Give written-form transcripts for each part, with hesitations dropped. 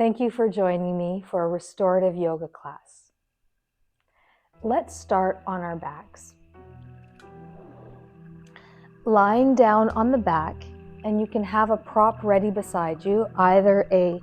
Thank you for joining me for a restorative yoga class. Let's start on our backs. Lying down on the back, and you can have a prop ready beside you, either a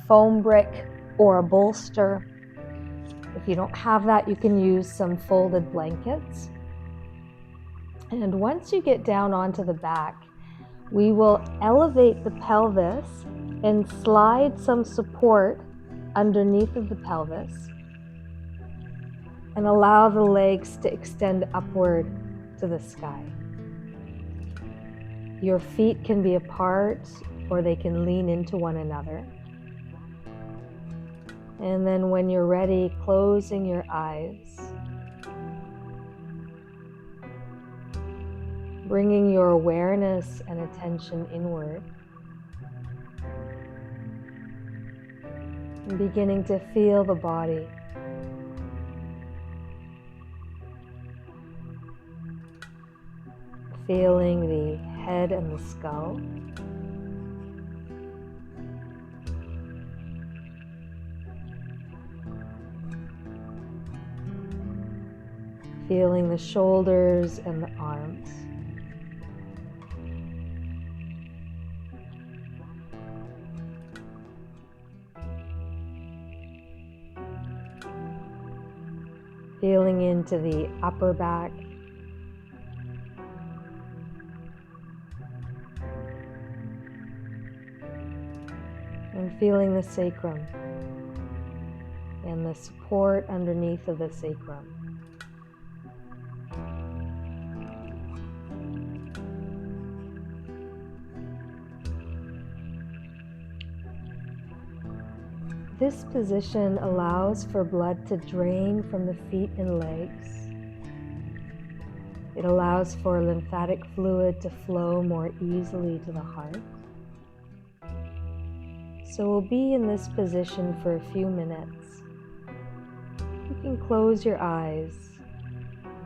foam brick or a bolster. If you don't have that, you can use some folded blankets. And once you get down onto the back, we will elevate the pelvis and slide some support underneath of the pelvis and allow the legs to extend upward to the sky. Your feet can be apart or they can lean into one another. And then when you're ready, closing your eyes, bringing your awareness and attention inward, and beginning to feel the body. Feeling the head and the skull. Feeling the shoulders and the arms. Feeling into the upper back. And feeling the sacrum and the support underneath of the sacrum. This position allows for blood to drain from the feet and legs. It allows for lymphatic fluid to flow more easily to the heart. So we'll be in this position for a few minutes. You can close your eyes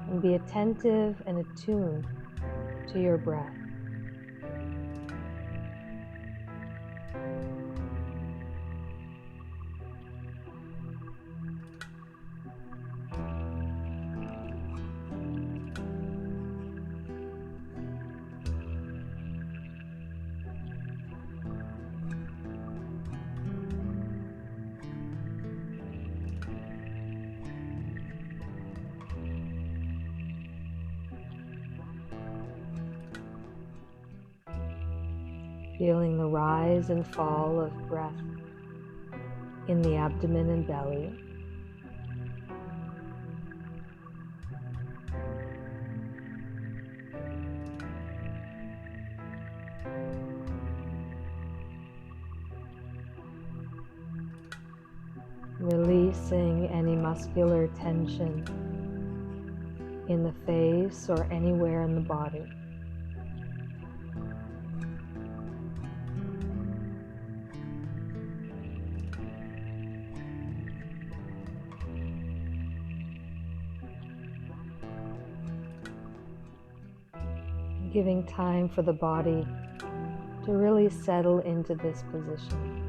and be attentive and attuned to your breath. Feeling the rise and fall of breath in the abdomen and belly. Releasing any muscular tension in the face or anywhere in the body. Giving time for the body to really settle into this position.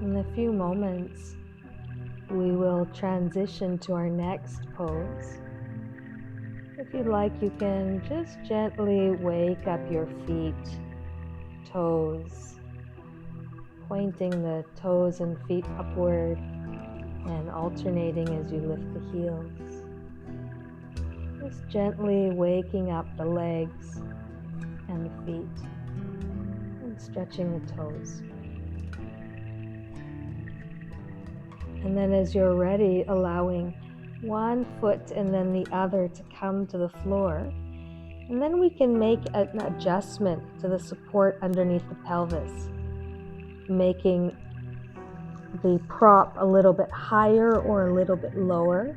In a few moments, we will transition to our next pose. If you'd like, you can just gently wake up your feet, toes, pointing the toes and feet upward and alternating as you lift the heels. Just gently waking up the legs and the feet and stretching the toes. And then as you're ready, allowing one foot and then the other to come to the floor. And then we can make an adjustment to the support underneath the pelvis, making the prop a little bit higher or a little bit lower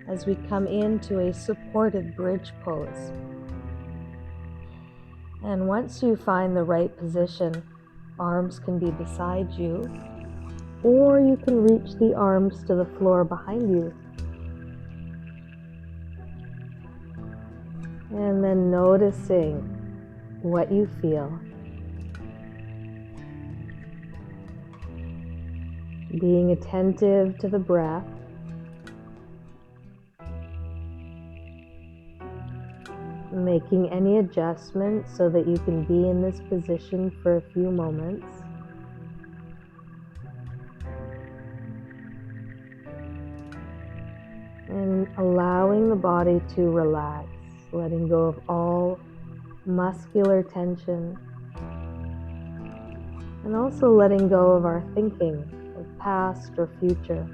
as we come into a supported bridge pose. And once you find the right position, arms can be beside you, or you can reach the arms to the floor behind you. And then noticing what you feel. Being attentive to the breath. Making any adjustments so that you can be in this position for a few moments. And allowing the body to relax, letting go of all muscular tension, and also letting go of our thinking of past or future.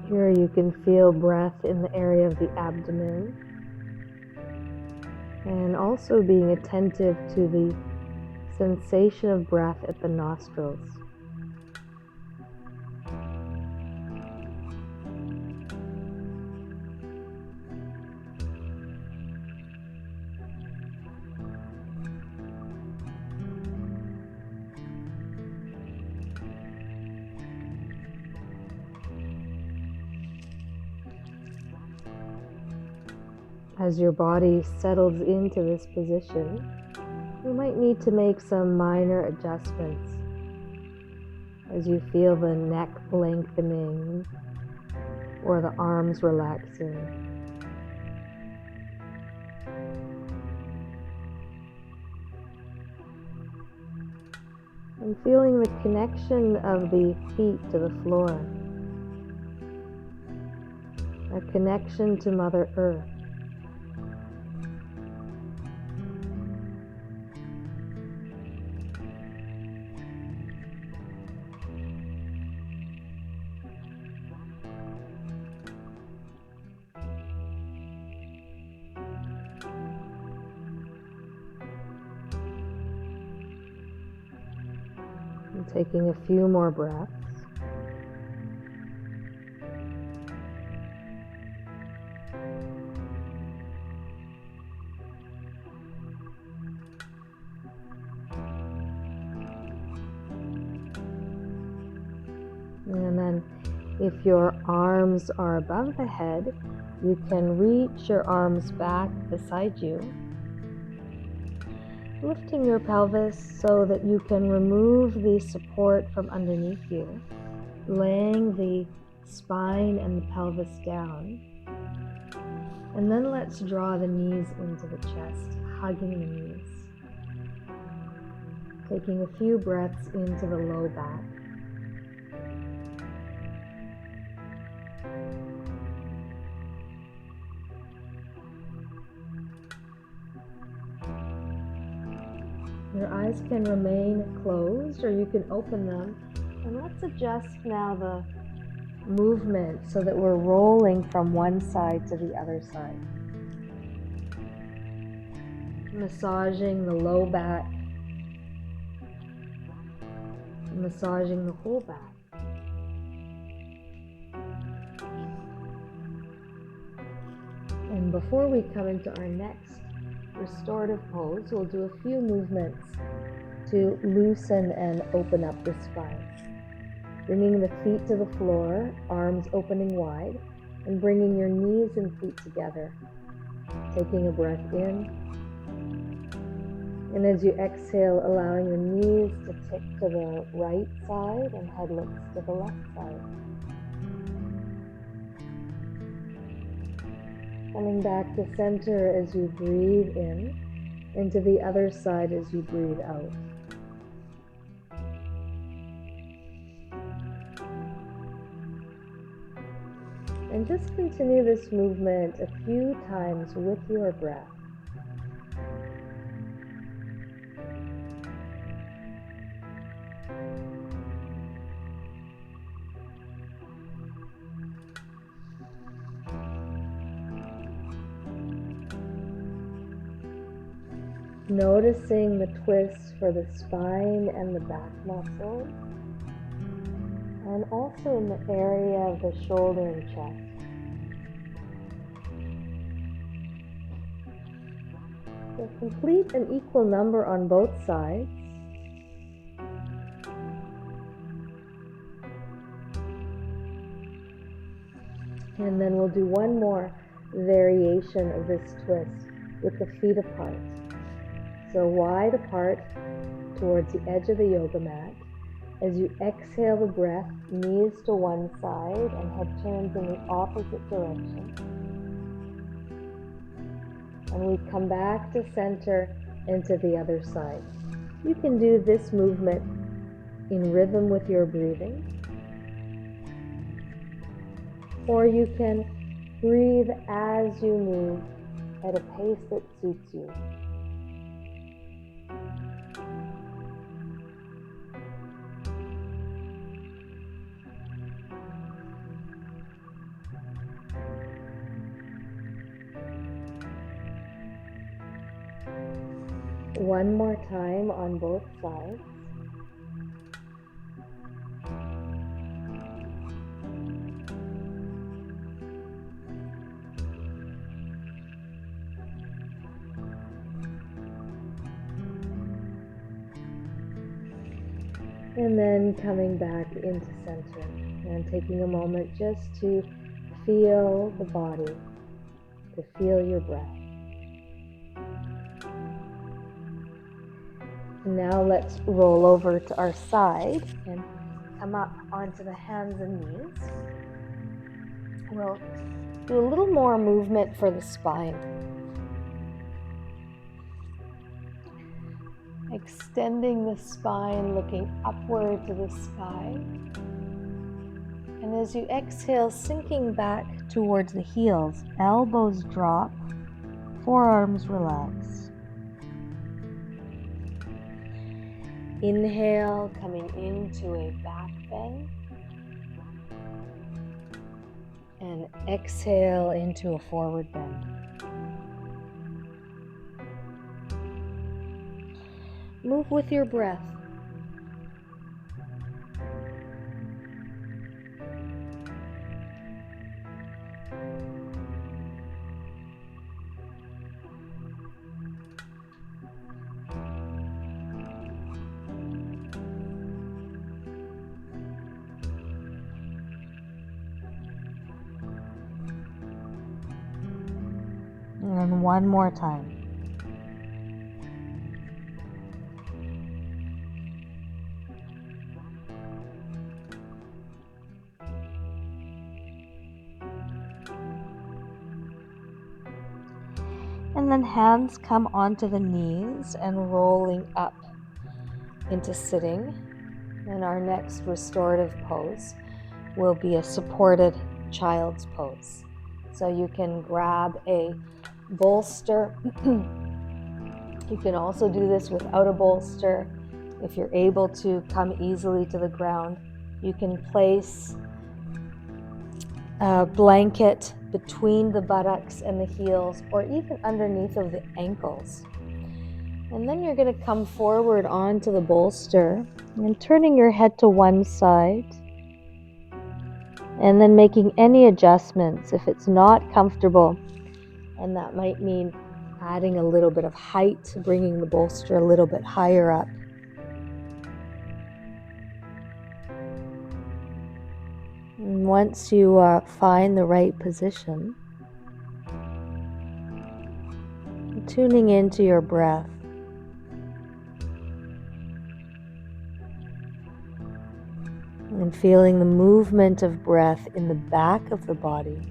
Here you can feel breath in the area of the abdomen, and also being attentive to the sensation of breath at the nostrils. As your body settles into this position, you might need to make some minor adjustments as you feel the neck lengthening or the arms relaxing. And feeling the connection of the feet to the floor, a connection to Mother Earth. And taking a few more breaths. And then if your arms are above the head, you can reach your arms back beside you, lifting your pelvis so that you can remove the support from underneath you, laying the spine and the pelvis down. And then let's draw the knees into the chest, hugging the knees. Taking a few breaths into the low back. Your eyes can remain closed or you can open them. And let's adjust now the movement so that we're rolling from one side to the other side. Massaging the low back, massaging the whole back. And before we come into our next restorative pose, we'll do a few movements to loosen and open up the spine. Bringing the feet to the floor, arms opening wide, and bringing your knees and feet together. Taking a breath in. And as you exhale, allowing the knees to tip to the right side and head looks to the left side. Coming back to center as you breathe in and to the other side as you breathe out. And just continue this movement a few times with your breath. Noticing the twists for the spine and the back muscles, and also in the area of the shoulder and chest. So complete an equal number on both sides. And then we'll do one more variation of this twist with the feet apart. So wide apart towards the edge of the yoga mat. As you exhale the breath, knees to one side and head turns in the opposite direction. And we come back to center and to the other side. You can do this movement in rhythm with your breathing, or you can breathe as you move at a pace that suits you. One more time on both sides. And then coming back into center and taking a moment just to feel the body, to feel your breath. Now let's roll over to our side and come up onto the hands and knees. We'll do a little more movement for the spine. Extending the spine, looking upward to the sky. And as you exhale, sinking back towards the heels, elbows drop, forearms relax. Inhale, coming into a back bend. And exhale into a forward bend. Move with your breath. And one more time. And then hands come onto the knees and rolling up into sitting. And our next restorative pose will be a supported child's pose. So you can grab a bolster. You can also do this without a bolster. If you're able to come easily to the ground, you can place a blanket between the buttocks and the heels, or even underneath of the ankles. And then you're going to come forward onto the bolster and turning your head to one side, and then making any adjustments if it's not comfortable. And that might mean adding a little bit of height, bringing the bolster a little bit higher up. And once you find the right position, tuning into your breath. And feeling the movement of breath in the back of the body.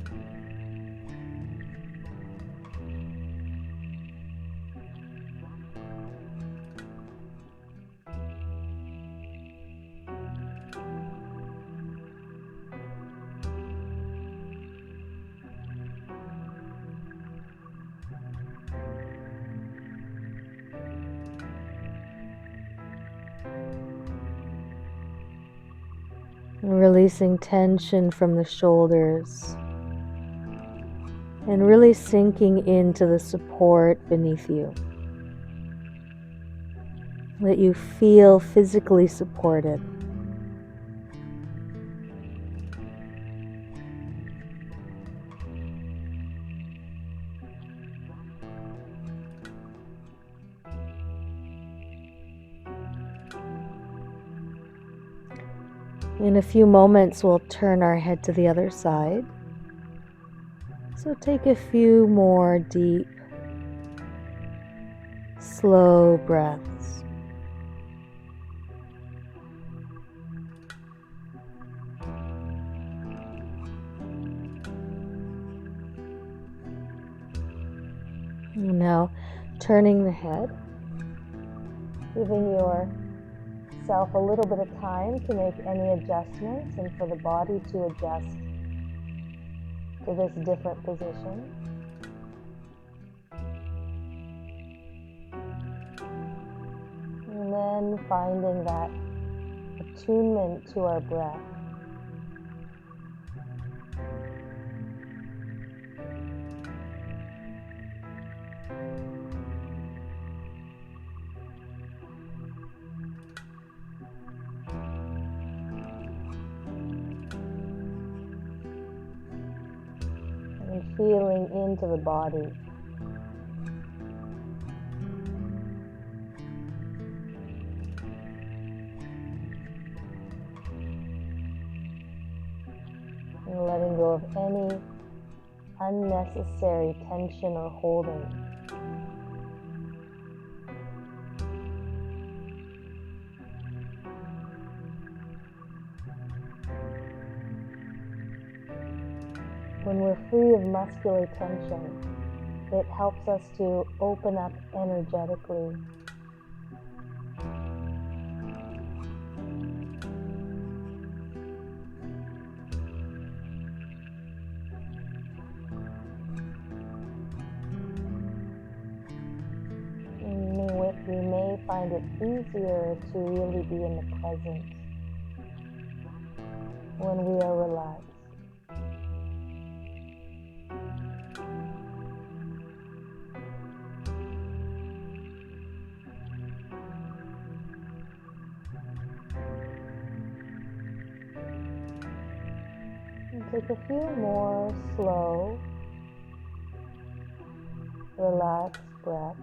Releasing tension from the shoulders and really sinking into the support beneath you. That you feel physically supported. In a few moments, we'll turn our head to the other side. So take a few more deep, slow breaths. Now, turning the head, giving yourself a little bit of time to make any adjustments and for the body to adjust to this different position. And then finding that attunement to our breath. And feeling into the body. And letting go of any unnecessary tension or holding. When we're free of muscular tension, it helps us to open up energetically. We may find it easier to really be in the present when we are relaxed. And take a few more slow, relaxed breaths.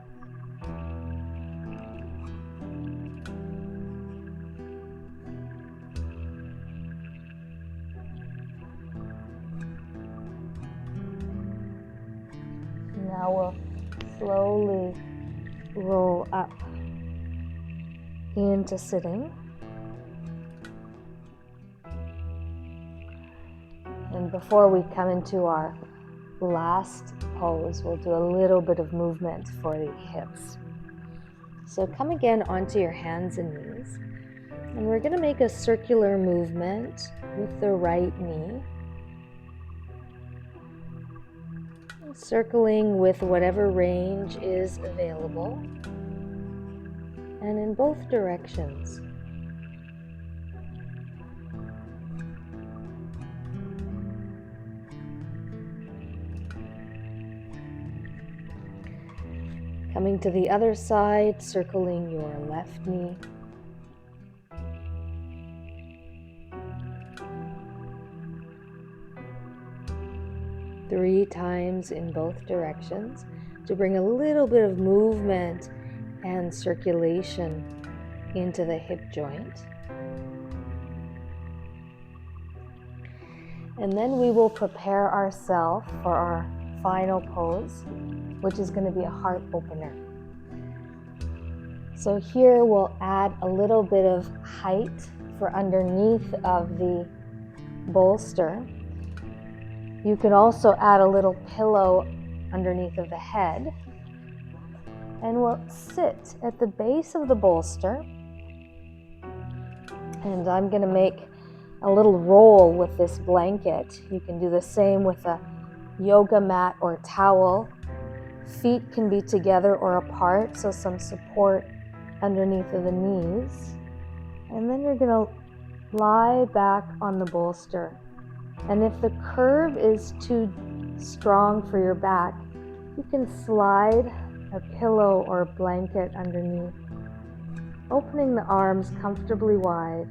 Now we'll slowly roll up into sitting. And before we come into our last pose, we'll do a little bit of movement for the hips. So come again onto your hands and knees. And we're going to make a circular movement with the right knee. Circling with whatever range is available, and in both directions. Coming to the other side, circling your left knee. Three times in both directions to bring a little bit of movement and circulation into the hip joint. And then we will prepare ourselves for our final pose, which is going to be a heart opener. So here we'll add a little bit of height for underneath of the bolster. You can also add a little pillow underneath of the head. And we'll sit at the base of the bolster. And I'm going to make a little roll with this blanket. You can do the same with a yoga mat or towel. Feet can be together or apart, so some support underneath of the knees. And then you're going to lie back on the bolster. And if the curve is too strong for your back, you can slide a pillow or a blanket underneath, opening the arms comfortably wide,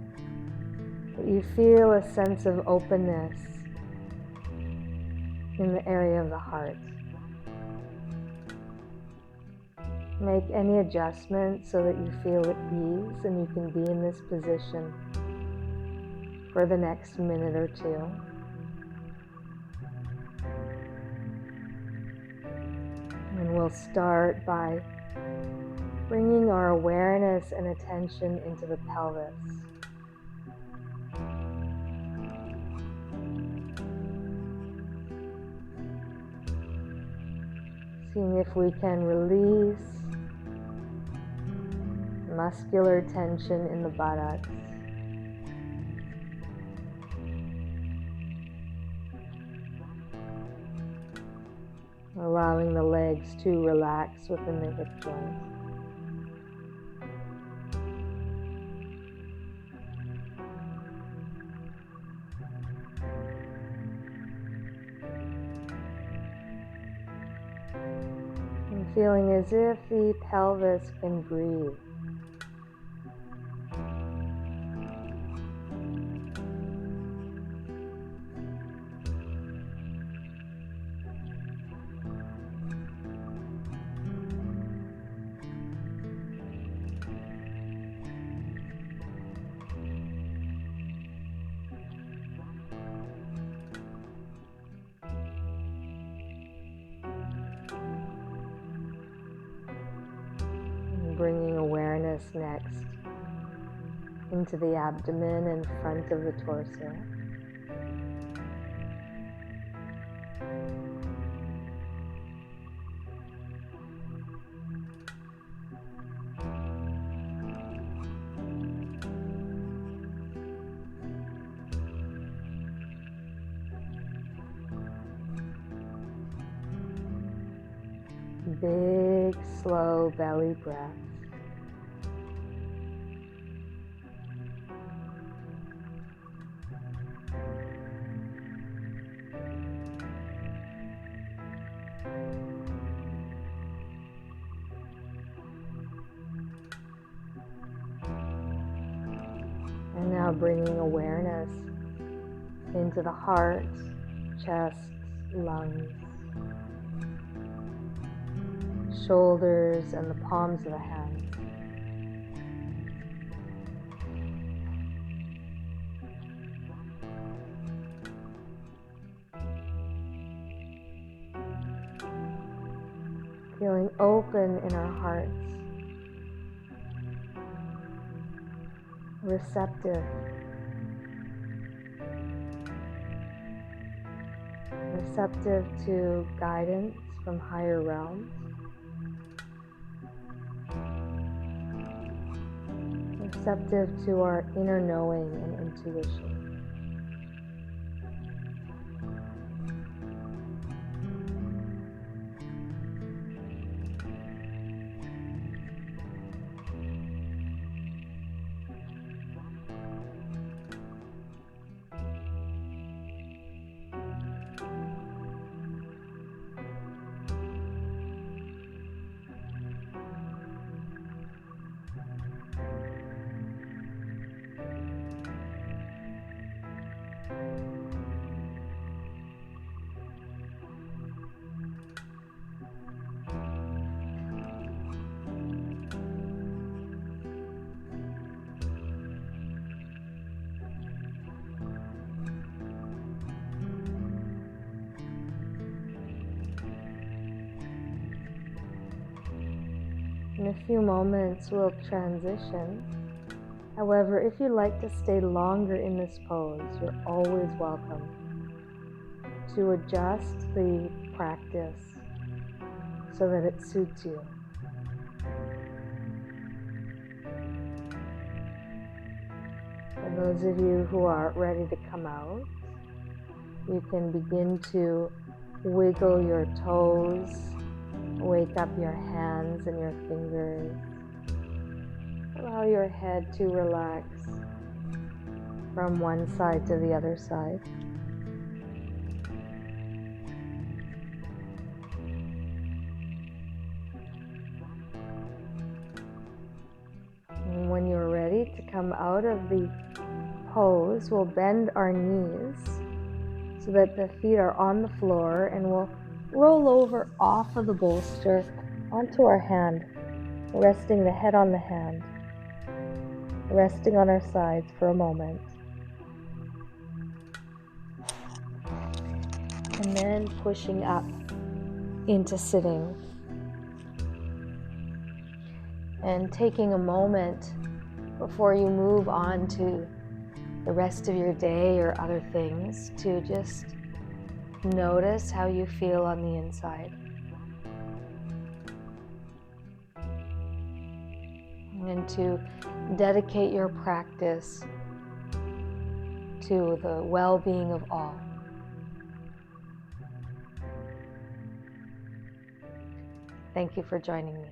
but you feel a sense of openness in the area of the heart. Make any adjustments so that you feel at ease and you can be in this position for the next minute or two. And we'll start by bringing our awareness and attention into the pelvis. Seeing if we can release muscular tension in the buttocks. Allowing the legs to relax within the hip joint. And feeling as if the pelvis can breathe. Bringing awareness next into the abdomen and front of the torso. Big, slow belly breaths. And now bringing awareness into the heart, chest, lungs, shoulders, and the palms of the hands. Feeling open in our hearts. Receptive. Receptive to guidance from higher realms. Receptive to our inner knowing and intuition. In a few moments, we'll transition. However, if you'd like to stay longer in this pose, you're always welcome to adjust the practice so that it suits you. For those of you who are ready to come out, you can begin to wiggle your toes, wake up your hands and your fingers. Allow your head to relax from one side to the other side. And when you're ready to come out of the pose, we'll bend our knees so that the feet are on the floor, and we'll roll over off of the bolster onto our hand, resting the head on the hand, resting on our sides for a moment. And then pushing up into sitting. And taking a moment before you move on to the rest of your day or other things to just notice how you feel on the inside. And to dedicate your practice to the well-being of all. Thank you for joining me.